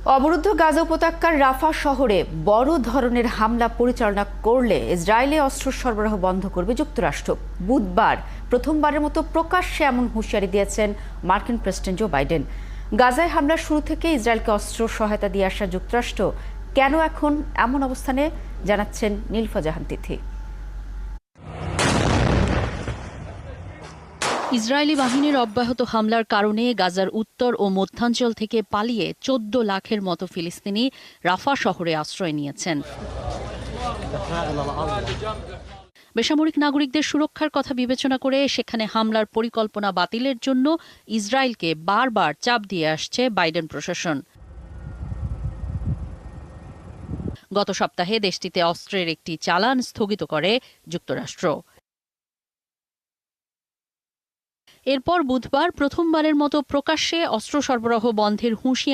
অবরুদ্ধ গাজা উপত্যকার রাফা শহরে বড় ধরনের হামলা পরিচালনা করলে ইসরায়েলে অস্ত্র সরবরাহ বন্ধ করবে যুক্তরাষ্ট্র। বুধবার প্রথমবারের মতো প্রকাশ্যে এমন হুঁশিয়ারি দিয়েছেন মার্কিন প্রেসিডেন্ট জো বাইডেন। গাজায় হামলার শুরু থেকে ইসরায়েলকে অস্ত্র সহায়তা দিয়ে আসা যুক্তরাষ্ট্র কেন এখন এমন অবস্থানে, জানাচ্ছেন নীলফা জাহান তিথি। ইসরায়েলি বাহিনীর অব্যাহত হামলার কারণে গাজার উত্তর ও মধ্যাঞ্চল থেকে পালিয়ে ১৪ লাখের মতো ফিলিস্তিনি রাফা শহরে আশ্রয় নিয়েছেন। বেসামরিক নাগরিকদের সুরক্ষার কথা বিবেচনা করে সেখানে হামলার পরিকল্পনা বাতিলের জন্য ইসরায়েলকে বারবার চাপ দিয়ে আসছে বাইডেন প্রশাসন। গত সপ্তাহে দেশটিতে অস্ত্রের একটি চালান স্থগিত করে যুক্তরাষ্ট্র। এরপর বুধবার প্রথমবারের মতো প্রকাশ্যে অস্ত্র সরবরাহ বন্ধের হুঁশিয়ারি